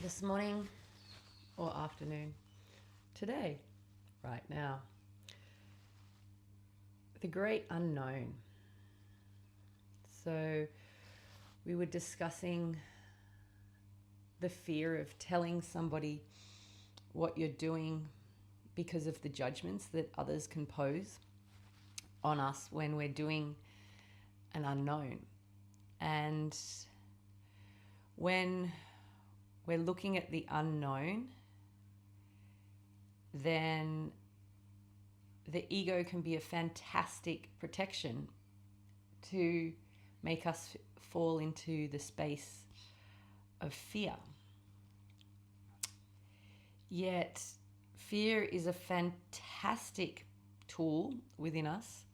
this morning or afternoon, today, right now. The great unknown. So we were discussing the fear of telling somebody what you're doing because of the judgments that others can pose on us when we're doing an unknown. And when we're looking at the unknown, then the ego can be a fantastic protection to make us fall into the space of fear. Yet, fear is a fantastic tool within us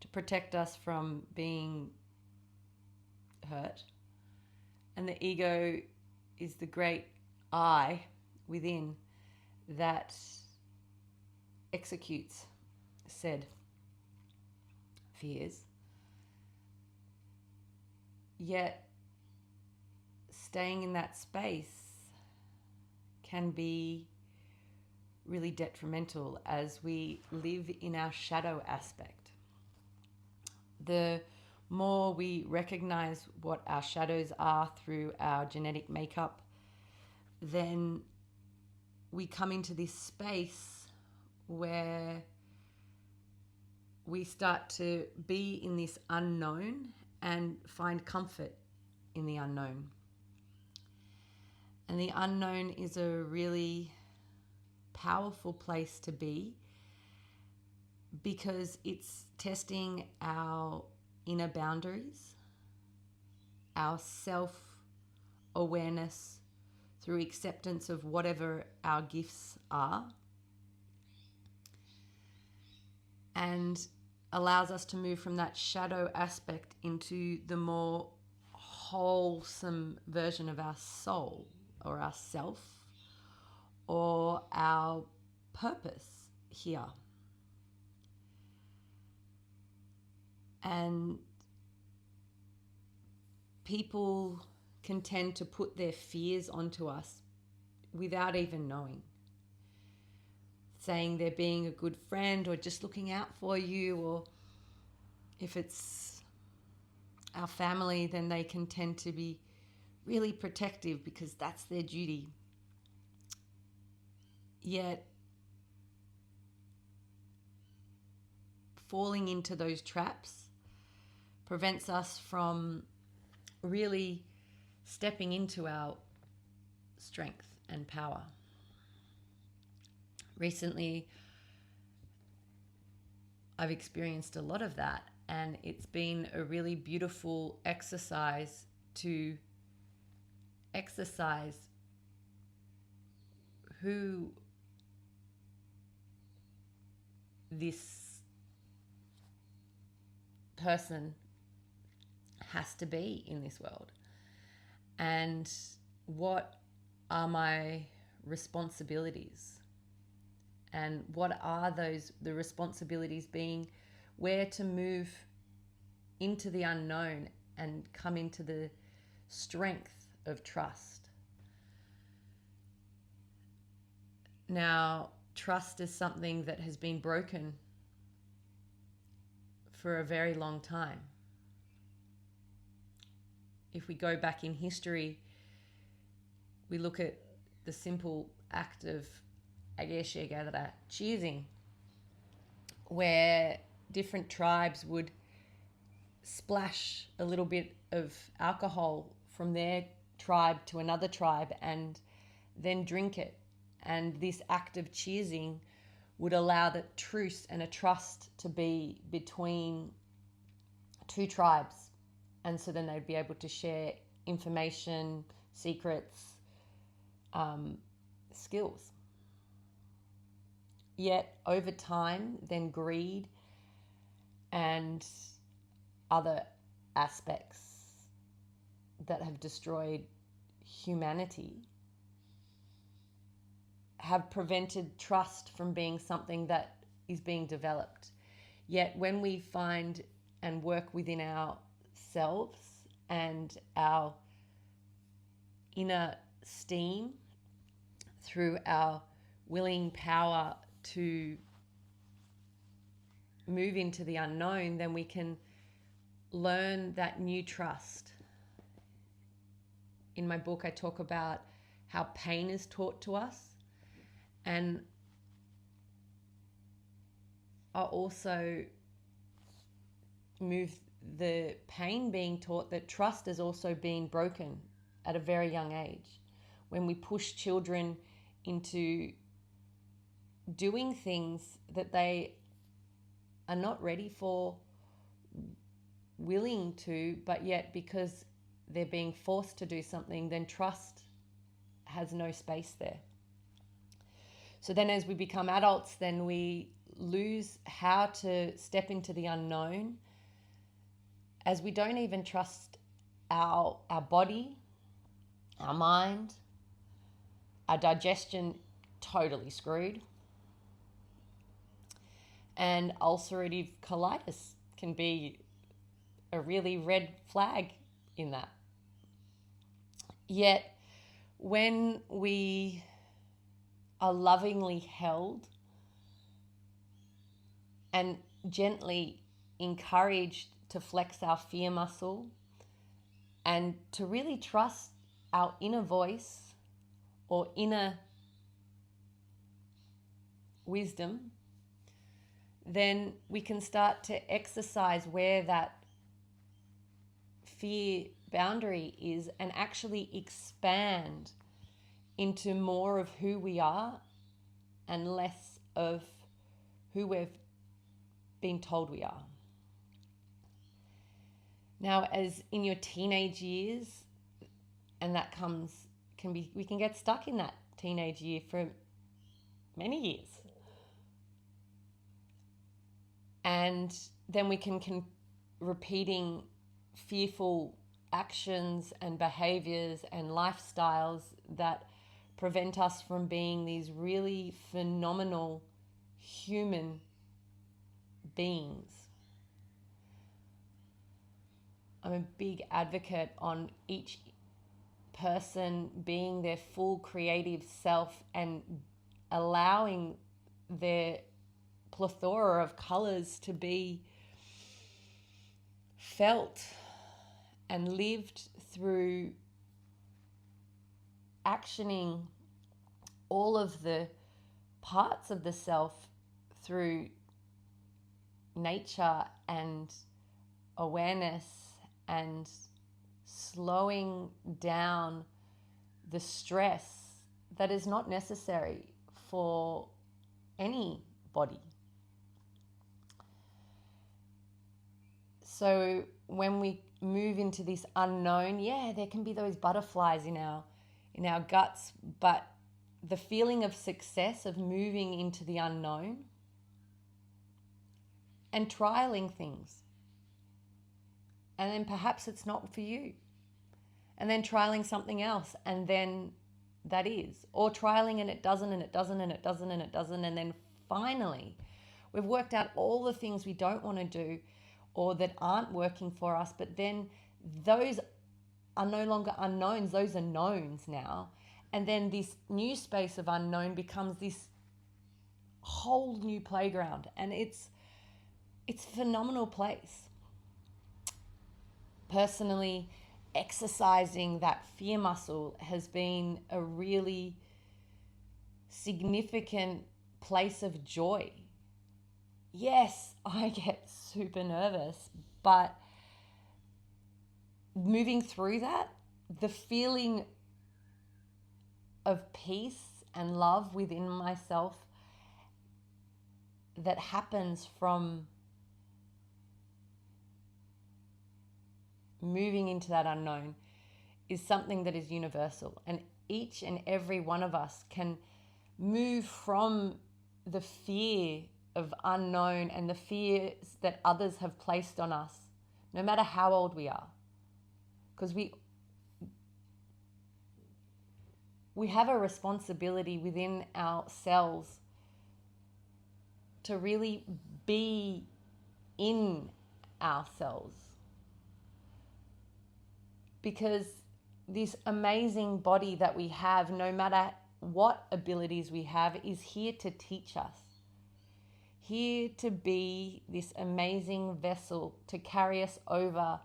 to protect us from being hurt. And the ego is the great I within that executes said fears. Yet, staying in that space can be really detrimental as we live in our shadow aspect. The more we recognize what our shadows are through our genetic makeup, then we come into this space where we start to be in this unknown and find comfort in the unknown. And the unknown is a really powerful place to be because it's testing our inner boundaries, our self-awareness through acceptance of whatever our gifts are, and allows us to move from that shadow aspect into the more wholesome version of our soul or our self or our purpose here. And people can tend to put their fears onto us without even knowing, saying they're being a good friend or just looking out for you, or if it's our family, then they can tend to be really protective because that's their duty. Yet falling into those traps prevents us from really stepping into our strength and power. Recently, I've experienced a lot of that, and it's been a really beautiful exercise to exercise who this person has to be in this world, and what are my responsibilities, and what are the responsibilities being where to move into the unknown and come into the strength of trust. Now, trust is something that has been broken for a very long time. If we go back in history, we look at the simple act of choosing, where different tribes would splash a little bit of alcohol from their tribe to another tribe and then drink it. And this act of cheersing would allow the truce and a trust to be between two tribes. And so then they'd be able to share information, secrets, skills. Yet over time, then greed and other aspects that have destroyed humanity have prevented trust from being something that is being developed. Yet when we find and work within ourselves and our inner steam through our willing power to move into the unknown, then we can learn that new trust. In my book, I talk about how pain is taught to us, and I also move the pain being taught that trust is also being broken at a very young age. When we push children into doing things that they are not ready for, willing to, but yet because they're being forced to do something, then trust has no space there. So then as we become adults, then we lose how to step into the unknown, as we don't even trust our body, our mind, our digestion totally screwed. And ulcerative colitis can be a really red flag in that. Yet when we are lovingly held and gently encouraged to flex our fear muscle and to really trust our inner voice or inner wisdom, then we can start to exercise where that fear boundary is and actually expand into more of who we are and less of who we've been told we are. Now, as in your teenage years, and that we can get stuck in that teenage year for many years. And then we can repeating fearful actions and behaviors and lifestyles that prevent us from being these really phenomenal human beings. I'm a big advocate on each person being their full creative self and allowing their plethora of colors to be felt and lived through actioning all of the parts of the self through nature and awareness and slowing down the stress that is not necessary for any body. So when we move into this unknown, there can be those butterflies in our guts, but the feeling of success of moving into the unknown and trialing things, and then perhaps it's not for you, and then trialing something else, and then that is, or trialing and it doesn't, and it doesn't, and it doesn't, and it doesn't, and then finally we've worked out all the things we don't want to do or that aren't working for us, but then those are no longer unknowns, those are knowns now. And then this new space of unknown becomes this whole new playground, and it's a phenomenal place. Personally, exercising that fear muscle has been a really significant place of joy. Yes, I get super nervous, but moving through that, the feeling of peace and love within myself that happens from moving into that unknown is something that is universal, and each and every one of us can move from the fear of unknown and the fears that others have placed on us, no matter how old we are, because we have a responsibility within ourselves to really be in ourselves, because this amazing body that we have, no matter what abilities we have is here to teach us, here to be this amazing vessel to carry us over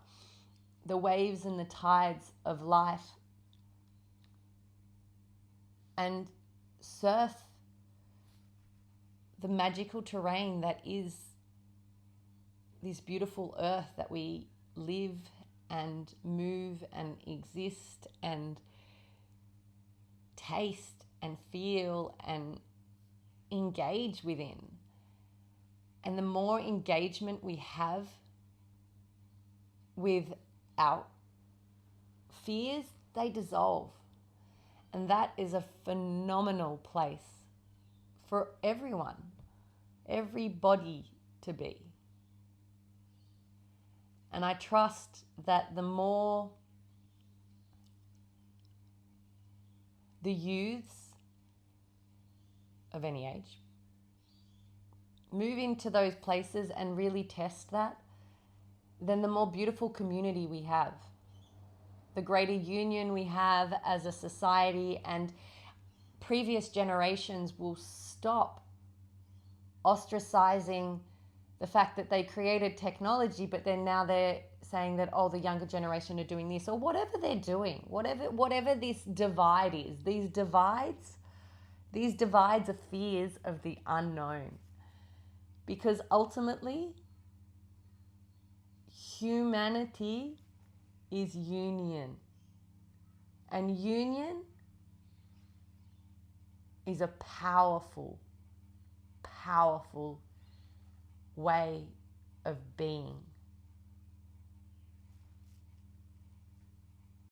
the waves and the tides of life and surf the magical terrain that is this beautiful earth that we live and move and exist and taste and feel and engage within. And the more engagement we have with our fears, they dissolve. And that is a phenomenal place for everyone, everybody to be. And I trust that the more the youths of any age move into those places and really test that, then the more beautiful community we have, the greater union we have as a society, and previous generations will stop ostracizing the fact that they created technology, but then now they're saying that, oh, the younger generation are doing this, or whatever they're doing, whatever this divide is. These divides are fears of the unknown. Because ultimately, humanity is union. And union is a powerful, powerful way of being.